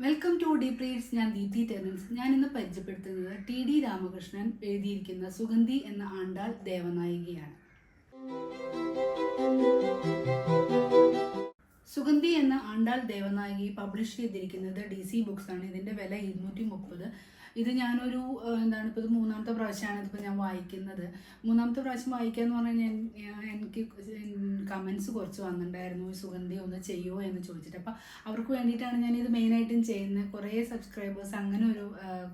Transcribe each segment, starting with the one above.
Welcome to deep reads. ഞാൻ Deepthi Terence. ഞാൻ ഇന്ന് പരിചയപ്പെടുത്തുന്നത് ടി.ഡി. രാമകൃഷ്ണൻ എഴുതിയിരിക്കുന്ന സുഗന്ധി എന്ന ആണ്ടാൾ ദേവനായികയാണ്. സുഗന്ധി എന്ന ആണ്ടാൾ ദേവനായികി പബ്ലിഷ് ചെയ്തിരിക്കുന്നത് DC ബുക്സ് ആണ്. ഇതിൻ്റെ വില 230. ഇത് ഞാനൊരു ഇപ്പോൾ ഇത് മൂന്നാമത്തെ പ്രാവശ്യമാണ് ഇതിപ്പോൾ ഞാൻ വായിക്കുന്നത്. മൂന്നാമത്തെ പ്രാവശ്യം വായിക്കുക എന്ന് പറഞ്ഞു കഴിഞ്ഞാൽ എനിക്ക് കമൻസ് കുറച്ച് വന്നിട്ടുണ്ടായിരുന്നു, സുഗന്ധി ഒന്ന് ചെയ്യുമോ എന്ന് ചോദിച്ചിട്ട്. അപ്പോൾ അവർക്ക് വേണ്ടിയിട്ടാണ് ഞാനിത് മെയിനായിട്ടും ചെയ്യുന്നത്. കുറേ സബ്സ്ക്രൈബേഴ്സ് അങ്ങനെ ഒരു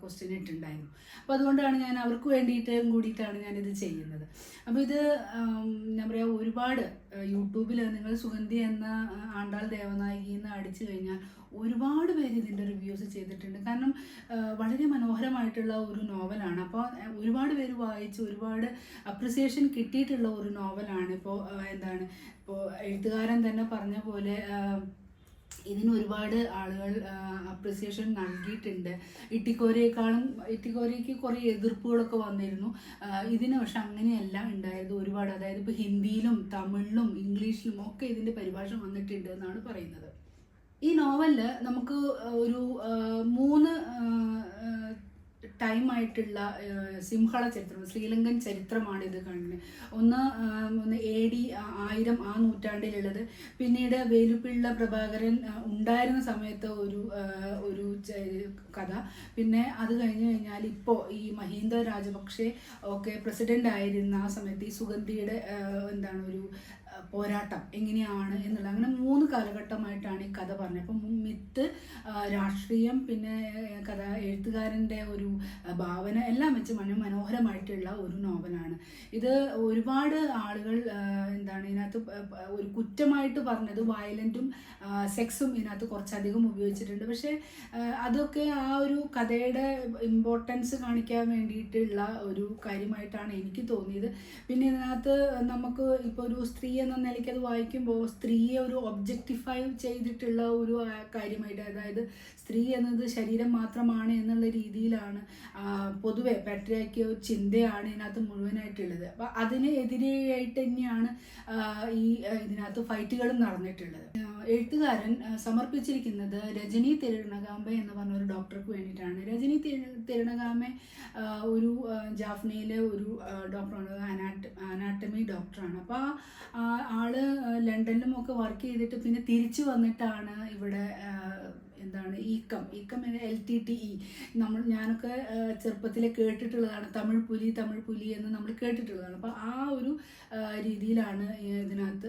ക്വസ്റ്റ്യൻ ഇട്ടുണ്ടായിരുന്നു. അപ്പോൾ അതുകൊണ്ടാണ് ഞാൻ അവർക്ക് വേണ്ടിയിട്ടും കൂടിയിട്ടാണ് ഞാനിത് ചെയ്യുന്നത്. അപ്പോൾ ഇത് എന്താ പറയുക, ഒരുപാട് യൂട്യൂബിൽ നിങ്ങൾ സുഗന്ധി എന്ന ആണ്ടാൾ ദേവനായികി എന്ന് അടിച്ചു കഴിഞ്ഞാൽ ഒരുപാട് പേര് ഇതിൻ്റെ റിവ്യൂസ് ചെയ്തിട്ടുണ്ട്. കാരണം വളരെ മനോഹരമായിട്ടുള്ള ഒരു നോവലാണ്. അപ്പോൾ ഒരുപാട് പേര് വായിച്ച് ഒരുപാട് അപ്രിസിയേഷൻ കിട്ടിയിട്ടുള്ള ഒരു നോവലാണ്. ഇപ്പോൾ ഇപ്പോൾ എഴുത്തുകാരൻ തന്നെ പറഞ്ഞ പോലെ ഇതിന് ഒരുപാട് ആളുകൾ അപ്രിസിയേഷൻ നൽകിയിട്ടുണ്ട്. ഇട്ടിക്കോരയ്ക്ക് കുറേ എതിർപ്പുകളൊക്കെ വന്നിരുന്നു. ഇതിന് പക്ഷെ അങ്ങനെയല്ല ഉണ്ടായത്. ഒരുപാട്, അതായത് ഇപ്പോൾ ഹിന്ദിയിലും തമിഴിലും ഇംഗ്ലീഷിലും ഒക്കെ ഇതിൻ്റെ പരിഭാഷ വന്നിട്ടുണ്ട് എന്നാണ് പറയുന്നത്. ഈ നോവലിൽ നമുക്ക് ഒരു 3 ടൈമായിട്ടുള്ള സിംഹള ചരിത്രം, ശ്രീലങ്കൻ ചരിത്രമാണ് ഇത് കാണുന്നത്. ഒന്ന് AD 1000 ആ നൂറ്റാണ്ടിലുള്ളത്. പിന്നീട് വേലുപ്പിള്ള പ്രഭാകരൻ ഉണ്ടായിരുന്ന സമയത്ത് ഒരു കഥ. പിന്നെ അത് കഴിഞ്ഞ് കഴിഞ്ഞാൽ ഇപ്പോൾ ഈ മഹീന്ദ രാജപക്ഷെ ഒക്കെ പ്രസിഡന്റ് ആയിരുന്ന ആ സമയത്ത് ഈ സുഗന്ധിയുടെ ഒരു പോരാട്ടം എങ്ങനെയാണ് എന്നുള്ള, അങ്ങനെ 3 കാലഘട്ടമായിട്ടാണ് ഈ കഥ പറഞ്ഞത്. അപ്പം മിത്ത്, രാഷ്ട്രീയം, പിന്നെ കഥ, എഴുത്തുകാരൻ്റെ ഒരു ഭാവന എല്ലാം വെച്ച് മനോഹരമായിട്ടുള്ള ഒരു നോവലാണ് ഇത്. ഒരുപാട് ആളുകൾ ഇതിനകത്ത് ഒരു കുറ്റമായിട്ട് പറഞ്ഞത് വയലൻറ്റും സെക്സും ഇതിനകത്ത് കുറച്ചധികം ഉപയോഗിച്ചിട്ടുണ്ട്. പക്ഷേ അതൊക്കെ ആ ഒരു കഥയുടെ ഇമ്പോർട്ടൻസ് കാണിക്കാൻ വേണ്ടിയിട്ടുള്ള ഒരു കാര്യമായിട്ടാണ് എനിക്ക് തോന്നിയത്. പിന്നെ ഇതിനകത്ത് നമുക്ക് ഇപ്പോൾ ഒരു സ്ത്രീ എന്ന നിലയ്ക്ക് അത് വായിക്കുമ്പോൾ സ്ത്രീയെ ഒരു ഒബ്ജക്റ്റിഫൈ ചെയ്തിട്ടുള്ള ഒരു കാര്യമായിട്ട്, അതായത് സ്ത്രീ എന്നത് ശരീരം മാത്രമാണ് എന്നുള്ള രീതിയിലാണ് പൊതുവെ പാട്രിയാർക്കിയ ചിന്തയാണ് ഇതിനകത്ത് മുഴുവനായിട്ടുള്ളത്. അപ്പം അതിന് എതിരെയായിട്ട് തന്നെയാണ് ഇതിനകത്ത് ഫൈറ്റുകളും നടന്നിട്ടുള്ളത്. എഴുത്തുകാരൻ സമർപ്പിച്ചിരിക്കുന്നത് രജനി തിരുണകാമ്പ എന്ന് പറഞ്ഞ ഒരു ഡോക്ടർക്ക് വേണ്ടിയിട്ടാണ്. രജനി തിരുണകാമ്പ ഒരു ജാഫ്നയിലെ ഒരു ഡോക്ടറാണ്, അനാട്ടമി ഡോക്ടറാണ്. അപ്പോൾ ആള് ലണ്ടനിലും ഒക്കെ വർക്ക് ചെയ്തിട്ട് പിന്നെ തിരിച്ചു വന്നിട്ടാണ് ഇവിടെ ഈക്കം LTTE ഞാനൊക്കെ ചെറുപ്പത്തിൽ കേട്ടിട്ടുള്ളതാണ്. തമിഴ് പുലി എന്ന് നമ്മൾ കേട്ടിട്ടുള്ളതാണ്. അപ്പോൾ ആ ഒരു രീതിയിലാണ് ഇതിനകത്ത്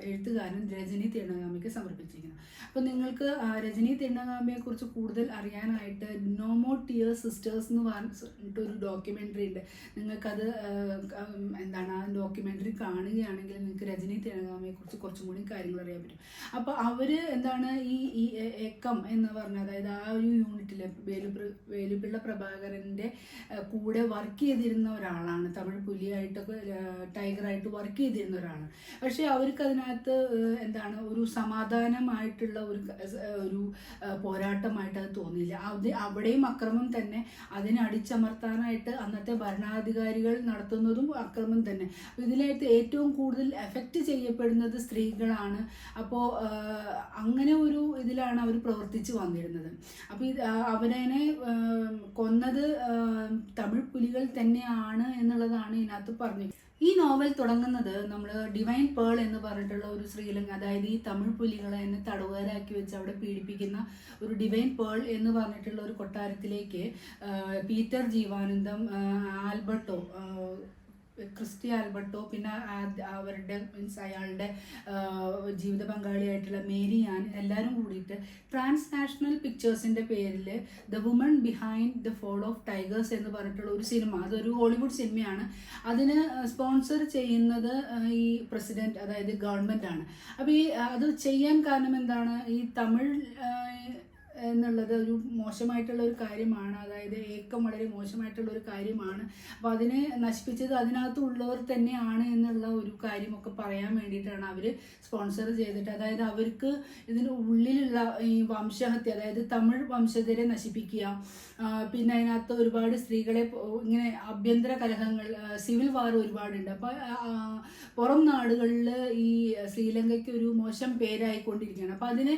എഴുത്തുകാരൻ രജനി തിരുണകാമ്പയ്ക്ക് സമർപ്പിച്ചിരിക്കുന്നത്. അപ്പോൾ നിങ്ങൾക്ക് രജനി തിരുണകാമ്പയെക്കുറിച്ച് കൂടുതൽ അറിയാനായിട്ട് നോ മോർ ടിയേഴ്സ് സിസ്റ്റേഴ്സ് എന്ന് പറഞ്ഞിട്ടൊരു ഡോക്യുമെൻ്ററി ഉണ്ട്. നിങ്ങൾക്കത് ആ ഡോക്യുമെൻ്ററി കാണുകയാണെങ്കിൽ നിങ്ങൾക്ക് രജനി തിരുണകാമ്പയെക്കുറിച്ച് കുറച്ചും കൂടി കാര്യങ്ങൾ അറിയാൻ പറ്റും. അപ്പോൾ അവർ ഈ ഏക്കം എന്ന് പറഞ്ഞ, അതായത് ആ ഒരു യൂണിറ്റിൽ വേലുപ്പിള്ള പ്രഭാകരൻ്റെ കൂടെ വർക്ക് ചെയ്തിരുന്ന ഒരാളാണ്. തമിഴ് പുലിയായിട്ടൊക്കെ ടൈഗറായിട്ട് വർക്ക് ചെയ്തിരുന്ന ഒരാളാണ്. പക്ഷേ അവർക്ക് അതിനകത്ത് ഒരു സമാധാനമായിട്ടുള്ള ഒരു പോരാട്ടമായിട്ട് അത് തോന്നിയില്ല. അവിടെയും അക്രമം തന്നെ, അതിനെ അടിച്ചമർത്താനായിട്ട് അന്നത്തെ ഭരണാധികാരികൾ നടത്തുന്നതും അക്രമം തന്നെ. ഇതിലായിട്ട് ഏറ്റവും കൂടുതൽ എഫക്റ്റ് ചെയ്യപ്പെടുന്നത് സ്ത്രീകളാണ്. അപ്പോൾ അങ്ങനെ ഒരു ഇതിലാണ് അവർ പ്രവർത്തിച്ചു വന്നിരുന്നത്. അപ്പോൾ അവരെ കൊന്നത് തമിഴ് പുലികൾ തന്നെയാണ് എന്നുള്ളതാണ് ഇതിനകത്ത് പറഞ്ഞത്. ഈ നോവൽ തുടങ്ങുന്നത് നമ്മൾ ഡിവൈൻ പേൾ എന്ന് പറഞ്ഞിട്ടുള്ള ഒരു ശ്രീലങ്ക, അതായത് ഈ തമിഴ് പുലികളെ തന്നെ തടവുകാരാക്കി വെച്ച് അവിടെ പീഡിപ്പിക്കുന്ന ഒരു ഡിവൈൻ പേൾ എന്ന് പറഞ്ഞിട്ടുള്ള ഒരു കൊട്ടാരത്തിലേക്ക് Peter Jeevanandam, Alberto, Christy Alberto, പിന്നെ അവരുടെ അയാളുടെ ജീവിത പങ്കാളിയായിട്ടുള്ള മേരി ആൻ, എല്ലാവരും കൂടിയിട്ട് ട്രാൻസ്നാഷണൽ പിക്ചേഴ്സിൻ്റെ പേരിൽ the woman behind the fall of tigers എന്ന് പറഞ്ഞിട്ടുള്ള ഒരു സിനിമ, അതൊരു ഹോളിവുഡ് സിനിമയാണ്. അതിന് സ്പോൺസർ ചെയ്യുന്നത് ഈ പ്രസിഡന്റ്, അതായത് ഗവൺമെൻറ് ആണ്. അപ്പോൾ അത് ചെയ്യാൻ കാരണം എന്താണ്, ഈ തമിഴ് എന്നുള്ളത് ഒരു മോശമായിട്ടുള്ള ഒരു കാര്യമാണ്. അതായത് ഏക്കം വളരെ മോശമായിട്ടുള്ള ഒരു കാര്യമാണ്. അപ്പോൾ അതിനെ നശിപ്പിച്ചത് അതിനകത്തുള്ളവർ തന്നെയാണ് എന്നുള്ള ഒരു കാര്യമൊക്കെ പറയാൻ വേണ്ടിയിട്ടാണ് അവർ സ്പോൺസർ ചെയ്തിട്ട്, അതായത് അവർക്ക് ഇതിന് ഉള്ളിലുള്ള ഈ വംശഹത്യ, അതായത് തമിഴ് വംശജരെ നശിപ്പിക്കുക, പിന്നെ അതിനകത്ത് ഒരുപാട് സ്ത്രീകളെ ഇങ്ങനെ ആഭ്യന്തര കലഹങ്ങൾ, സിവിൽ വാർ ഒരുപാടുണ്ട്. അപ്പോൾ പുറം നാടുകളിൽ ഈ ശ്രീലങ്കയ്ക്ക് ഒരു മോശം പേരായിക്കൊണ്ടിരിക്കുകയാണ്. അപ്പോൾ അതിന്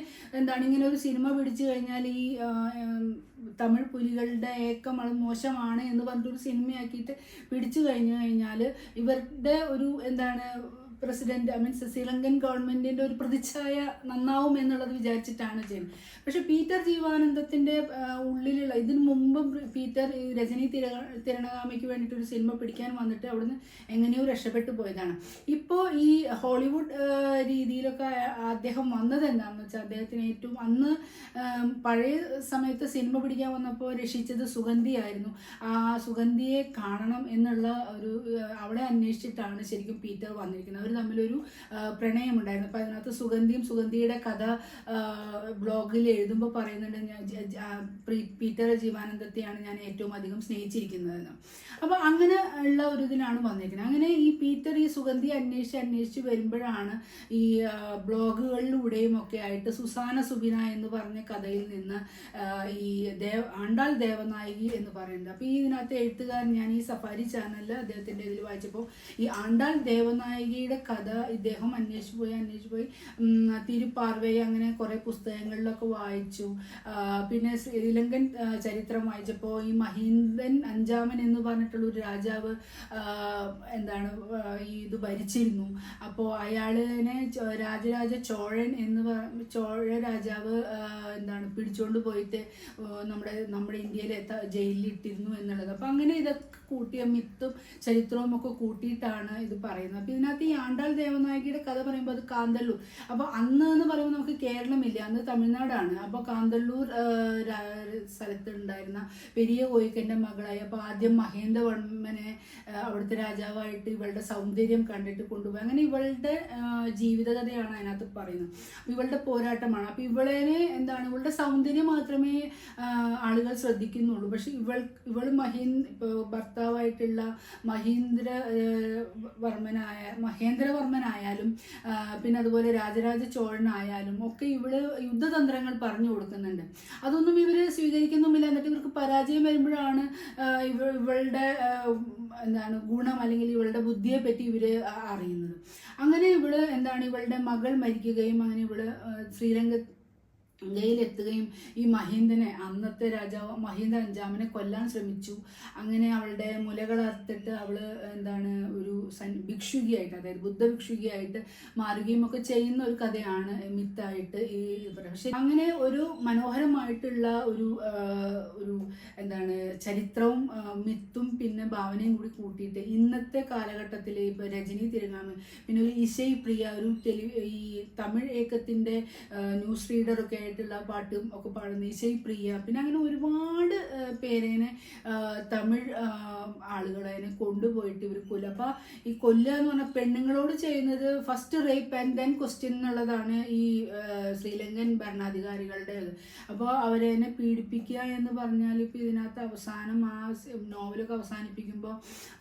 ഇങ്ങനെ ഒരു സിനിമ പിടിച്ചു കഴിഞ്ഞാൽ കഴിഞ്ഞാൽ ഈ തമിഴ് പുലികളുടെ ഏക്കം അത് മോശമാണ് എന്ന് പറഞ്ഞിട്ടൊരു സിനിമയാക്കിയിട്ട് പിടിച്ചു കഴിഞ്ഞാൽ ഇവരുടെ ഒരു എന്താണ് പ്രസിഡന്റ് മീൻസ് ശ്രീലങ്കൻ ഗവൺമെന്റിന്റെ ഒരു പ്രതിച്ഛായ നന്നാവും എന്നുള്ളത് വിചാരിച്ചിട്ടാണ് ചെയ്യുന്നത്. പക്ഷെ പീറ്റർ ജീവാനന്ദത്തിന്റെ ഉള്ളിലുള്ള ഇതിനു മുമ്പും പീറ്റർ രജനി തിരണഗാമിക്ക് വേണ്ടിയിട്ട് ഒരു സിനിമ പിടിക്കാൻ വന്നിട്ട് അവിടുന്ന് എങ്ങനെയോ രക്ഷപ്പെട്ടു പോയതാണ്. ഇപ്പോൾ ഈ ഹോളിവുഡ് രീതിയിലൊക്കെ അദ്ദേഹം വന്നത് എന്താണെന്ന് വെച്ചാൽ അദ്ദേഹത്തിന് ഏറ്റവും അന്ന് പഴയ സമയത്ത് സിനിമ പിടിക്കാൻ വന്നപ്പോൾ രക്ഷിച്ചത് സുഗന്ധിയായിരുന്നു. ആ സുഗന്ധിയെ കാണണം എന്നുള്ള ഒരു അവളെ അന്വേഷിച്ചിട്ടാണ് ശരിക്കും പീറ്റർ വന്നിരിക്കുന്നത്. അവർ തമ്മിലൊരു പ്രണയമുണ്ടായിരുന്നു. അപ്പോൾ അതിനകത്ത് സുഗന്ധിയുടെ കഥ ബ്ലോഗിൽ എഴുതുമ്പോൾ പറയുന്നുണ്ട്, പീറ്റർ ജീവാനന്ദത്തെയാണ് ഞാൻ ഏറ്റവും അധികം സ്നേഹിച്ചിരിക്കുന്നതെന്ന്. അപ്പോൾ അങ്ങനെ ഉള്ള ഒരു ഇതിലാണ് വന്നിരിക്കുന്നത്. അങ്ങനെ ഈ പീറ്റർ ഈ സുഗന്ധി അന്വേഷിച്ച് വരുമ്പോഴാണ് ഈ ബ്ലോഗുകളിലൂടെയും ഒക്കെ ആയിട്ട് സുസാന സുബിന എന്ന് പറഞ്ഞ കഥയിൽ നിന്ന് ഈ ആണ്ടാൾ ദേവനായകി എന്ന് പറയുന്നത്. അപ്പോൾ ഈ ഇതിനകത്ത് എഴുത്തുകാരൻ ഞാൻ ഈ സഫാരി ചാനലിൽ അദ്ദേഹത്തിൻ്റെ ഇതിൽ വായിച്ചപ്പോൾ ഈ ആണ്ടാൾ ദേവനായകിയുടെ കഥ ഇദ്ദേഹം അന്വേഷിച്ചു പോയി തിരുപ്പാർവൈ അങ്ങനെ കുറേ പുസ്തകങ്ങളിലൊക്കെ വായിച്ചു. പിന്നെ ശ്രീലങ്കൻ ചരിത്രം വായിച്ചപ്പോൾ ഈ മഹീന്ദൻ അഞ്ചാമൻ എന്ന് പറഞ്ഞിട്ടുള്ള ഒരു രാജാവ് എന്താണ് ഈ ഇത് ഭരിച്ചിരുന്നു. അപ്പോൾ അയാളിനെ രാജരാജ ചോഴൻ ചോഴ രാജാവ് എന്താണ് പിടിച്ചുകൊണ്ട് പോയിട്ട് നമ്മുടെ ഇന്ത്യയിലെ ജയിലിലിട്ടിരുന്നു എന്നുള്ളത്. അപ്പം അങ്ങനെ ഇതൊക്കെ കൂട്ടിയ മിത്തും ചരിത്രവും ഒക്കെ കൂട്ടിയിട്ടാണ് ഇത് പറയുന്നത്. അപ്പം ഇതിനകത്ത് ഈ ആണ്ടാൾ ദേവനായകിയുടെ കഥ പറയുമ്പോൾ അത് കാന്തല്ലൂർ. അപ്പോൾ അന്ന് എന്ന് പറയുമ്പോൾ നമുക്ക് കേരളമില്ല, അന്ന് തമിഴ്നാടാണ്. അപ്പോൾ കാന്തല്ലൂർ സ്ഥലത്ത് ഉണ്ടായിരുന്ന പെരിയ കോയിക്കൻ്റെ മകളായി. അപ്പോൾ ആദ്യം മഹേന്ദ്രവർമ്മനെ അവിടുത്തെ രാജാവായിട്ട് ഇവളുടെ സൗന്ദര്യം കണ്ടിട്ട് കൊണ്ടുപോയി. അങ്ങനെ ഇവളുടെ ജീവിതകഥയാണ് അതിനകത്ത് പറയുന്നത്. ഇവളുടെ പോരാട്ടമാണ്. അപ്പോൾ എന്താണ് ഇവളുടെ സൗന്ദര്യം മാത്രമേ ആളുകൾ ശ്രദ്ധിക്കുന്നുള്ളൂ. പക്ഷെ ഇവൾ ഭർത്താവായിട്ടുള്ള മഹേന്ദ്രവർമ്മനായാലും പിന്നെ അതുപോലെ രാജരാജ ചോഴനായാലും ഒക്കെ ഇവള് യുദ്ധതന്ത്രങ്ങൾ പറഞ്ഞു കൊടുക്കുന്നുണ്ട്. അതൊന്നും ഇവര് സ്വീകരിക്കുന്നുമില്ല. എന്നിട്ട് ഇവർക്ക് പരാജയം വരുമ്പോഴാണ് ഇവളുടെ എന്താണ് ഗുണം അല്ലെങ്കിൽ ഇവളുടെ ബുദ്ധിയെ പറ്റി ഇവര് അറിയുന്നത്. അങ്ങനെ ഇവളുടെ മകൾ മരിക്കുകയും അങ്ങനെ ശ്രീലങ്കയിലെത്തുകയും ഈ മഹീന്ദനെ അന്നത്തെ രാജാവ് മഹീന്ദ അഞ്ചാമനെ കൊല്ലാൻ ശ്രമിച്ചു. അങ്ങനെ അവളുടെ മുലകളർത്തിട്ട് അവള് ഒരു ഭിക്ഷുകിയായിട്ട്, അതായത് ബുദ്ധഭിക്ഷുകിയായിട്ട് മാറുകയും ഒക്കെ ചെയ്യുന്ന ഒരു കഥയാണ് മിത്തായിട്ട് ഈ പക്ഷെ അങ്ങനെ ഒരു മനോഹരമായിട്ടുള്ള ഒരു ചരിത്രവും മിത്തും പിന്നെ ഭാവനയും കൂടി കൂട്ടിയിട്ട് ഇന്നത്തെ കാലഘട്ടത്തിൽ ഇപ്പോൾ രജനി തിരുങ്ങാമി പിന്നെ ഒരു ഇശൈ പ്രിയ ഈ തമിഴ് ഏക്കത്തിൻ്റെ ന്യൂസ് റീഡറൊക്കെ ആയിട്ടുള്ള പാട്ടും ഒക്കെ പാടുന്ന ഇശൈ പ്രിയ പിന്നെ അങ്ങനെ ഒരുപാട് പേരേനെ തമിഴ് ആളുകളതിനെ കൊണ്ടുപോയിട്ട് ഇവർ കൊല്ലും. അപ്പോൾ ഈ കൊല്ലുക എന്ന് പറഞ്ഞാൽ പെണ്ണുങ്ങളോട് ചെയ്യുന്നത് first rape and then question എന്നുള്ളതാണ് ഈ ശ്രീലങ്കൻ ഭരണാധികാരികളുടെ. അപ്പോൾ അവരെന്നെ പീഡിപ്പിക്കുക എന്ന് പറഞ്ഞാൽ ഇപ്പോൾ ഇതിനകത്ത് അവസാനം ആ നോവലൊക്കെ അവസാനിപ്പിക്കുമ്പോൾ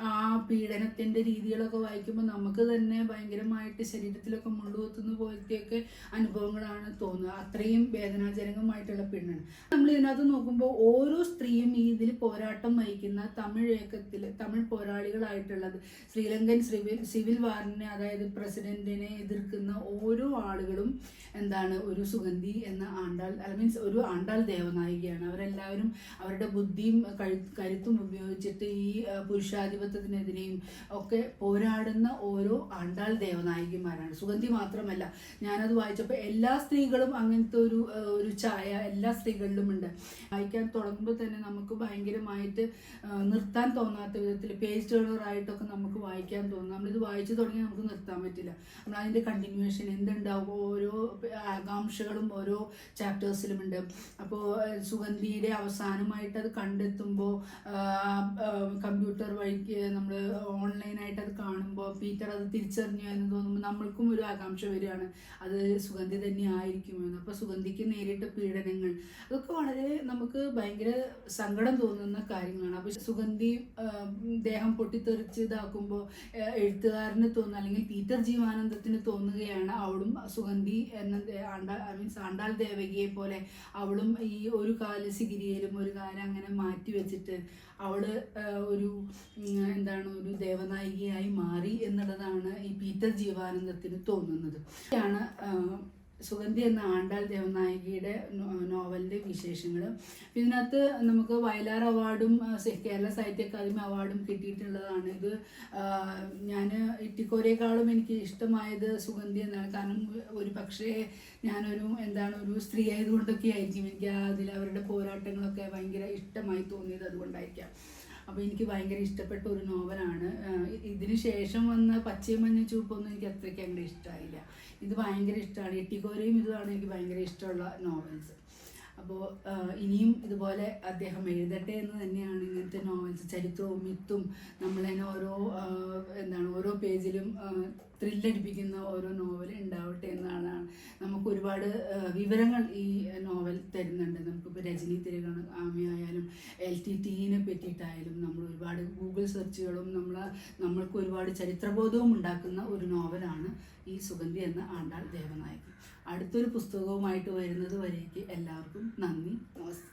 ആ പീഡനത്തിൻ്റെ രീതികളൊക്കെ വായിക്കുമ്പോൾ നമുക്ക് തന്നെ ഭയങ്കരമായിട്ട് ശരീരത്തിലൊക്കെ മുള്ളുകൊത്തുന്ന പോലത്തെയൊക്കെ അനുഭവങ്ങളാണ് തോന്നുക. അത്രയും വേദനാജനകമായിട്ടുള്ള പെണ്ണാണ്. നമ്മൾ ഇതിനകത്ത് നോക്കുമ്പോൾ ഓരോ സ്ത്രീയും ഈ ഇതിൽ പോരാട്ടം വഹിക്കുന്ന തമിഴ് പോരാളികളായിട്ടുള്ളത് ശ്രീലങ്കൻ സിവിൽ വാറിനെ, അതായത് പ്രസിഡന്റിനെ എതിർക്കുന്ന ഓരോ ആളുകളും ഒരു സുഗന്ധി എന്ന ഒരു ആണ്ടാൾ ദേവനായികയാണ്. അവരെല്ലാവരും അവരുടെ ബുദ്ധിയും കരുത്തും ഉപയോഗിച്ചിട്ട് ഈ പുരുഷാധിപത്യത്തിനെതിരെയും ഒക്കെ പോരാടുന്ന ഓരോ ആണ്ടാൾ ദേവനായികമാരാണ്. സുഗന്ധി മാത്രമല്ല, ഞാനത് വായിച്ചപ്പോൾ എല്ലാ സ്ത്രീകളും അങ്ങനത്തെ ഒരു ഛായ എല്ലാ സ്ത്രീകളിലും ഉണ്ട്. വായിക്കാൻ തുടങ്ങുമ്പോൾ തന്നെ നമുക്ക് ഭയങ്കരമായിട്ട് നിർത്താൻ തോന്നാത്ത വിധത്തിൽ പേജ് ടേണറായിട്ടൊക്കെ നമുക്ക് വായിക്കാൻ തോന്നും. നമ്മളിത് വായിച്ചു തുടങ്ങിയാൽ നമുക്ക് നിർത്താൻ പറ്റില്ല. നമ്മൾ അതിൻ്റെ കണ്ടിന്യൂവേഷൻ എന്തുണ്ടാവും, ഓരോ ആകാംക്ഷകളും ഓരോ ചാപ്റ്റേഴ്സിലുമുണ്ട്. അപ്പോൾ സുഗന്ധിയുടെ അവസാനമായിട്ട് അത് കണ്ടെത്തുമ്പോൾ കമ്പ്യൂട്ടർ വഴിക്ക് നമ്മൾ ഓൺലൈനായിട്ട് അത് കാണുമ്പോൾ പീറ്റർ അത് തിരിച്ചറിഞ്ഞു എന്ന് തോന്നുമ്പോൾ നമ്മൾക്കും ഒരു ആകാംക്ഷ വരികയാണ്, അത് സുഗന്ധി തന്നെ ആയിരിക്കുമെന്ന്. അപ്പോൾ സുഗന്ധിക്ക് നേരിട്ട പീഡനങ്ങൾ അതൊക്കെ വളരെ നമുക്ക് ഭയങ്കര സങ്കടം തോന്നുന്ന കാര്യങ്ങളാണ്. അപ്പോൾ സുഗന്ധി ദേഹം പൊട്ടിത്തെറിച്ച് ഇതാക്കുമ്പോൾ എഴുത്തുകാരന് തോന്നുക അല്ലെങ്കിൽ പീറ്റർ ജീവാനന്ദത്തിന് തോന്നുകയാണ് അവളും സുഗന്ധി എന്ന ആണ്ടാൾ ദേവകിയെ പോലെ അവളും ഈ ഒരു കാല് സിഗിരിയിലും ഒരു കാലം അങ്ങനെ മാറ്റി വെച്ചിട്ട് അവള് ഒരു ദേവനായികയായി മാറി എന്നുള്ളതാണ് ഈ പീറ്റർ ജീവാനന്ദത്തിന് തോന്നുന്നത്. ാണ് സുഗന്ധി എന്ന ആണ്ടാൾ ദേവനായകിയുടെ നോവലിൻ്റെ വിശേഷങ്ങൾ. ഇതിനകത്ത് നമുക്ക് വയലാർ അവാർഡും കേരള സാഹിത്യ അക്കാദമി അവാർഡും കിട്ടിയിട്ടുള്ളതാണ്. ഇത് ഞാൻ ഇട്ടിക്കോരേക്കാളും എനിക്ക് ഇഷ്ടമായത് സുഗന്ധി എന്നാണ്. കാരണം ഒരു പക്ഷേ ഞാനൊരു ഒരു സ്ത്രീ ആയതുകൊണ്ടൊക്കെ ആയിരിക്കും എനിക്ക് അതിൽ അവരുടെ പോരാട്ടങ്ങളൊക്കെ ഭയങ്കര ഇഷ്ടമായി തോന്നിയത്, അതുകൊണ്ടായിരിക്കാം. അപ്പോൾ എനിക്ക് ഭയങ്കര ഇഷ്ടപ്പെട്ട ഒരു നോവലാണ്. ഇതിന് ശേഷം വന്ന പച്ചയും മഞ്ഞ ചുവപ്പൊന്നും എനിക്ക് അത്രയ്ക്ക് അങ്ങനെ ഇഷ്ടമായില്ല. ഇത് ഭയങ്കര ഇഷ്ടമാണ്. എട്ടിക്കോരയും ഇതുമാണ് എനിക്ക് ഭയങ്കര ഇഷ്ടമുള്ള നോവൽസ്. അപ്പോൾ ഇനിയും ഇതുപോലെ അദ്ദേഹം എഴുതട്ടെ എന്ന് തന്നെയാണ്. ഇങ്ങനത്തെ നോവൽസ്, ചരിത്രവും മിത്തും നമ്മളതിനെ ഓരോ പേജിലും ത്രില്ലടിപ്പിക്കുന്ന ഓരോ നോവൽ ഉണ്ടാവട്ടെ എന്നാണ്. നമുക്ക് ഒരുപാട് വിവരങ്ങൾ ഈ നോവൽ തരുന്നുണ്ട്. നമുക്കിപ്പോൾ രജനി തിരകാമിയായാലും LTTE പറ്റിയിട്ടായാലും നമ്മൾ ഒരുപാട് ഗൂഗിൾ സെർച്ചുകളും നമ്മൾക്ക് ഒരുപാട് ചരിത്രബോധവും ഉണ്ടാക്കുന്ന ഒരു നോവലാണ് ഈ സുഗന്ധി എന്ന ആണ്ടാൾ ദേവനായകി. അടുത്തൊരു പുസ്തകവുമായിട്ട് വരുന്നത് വരേക്ക് എല്ലാവർക്കും നന്ദി, നമസ്കാരം.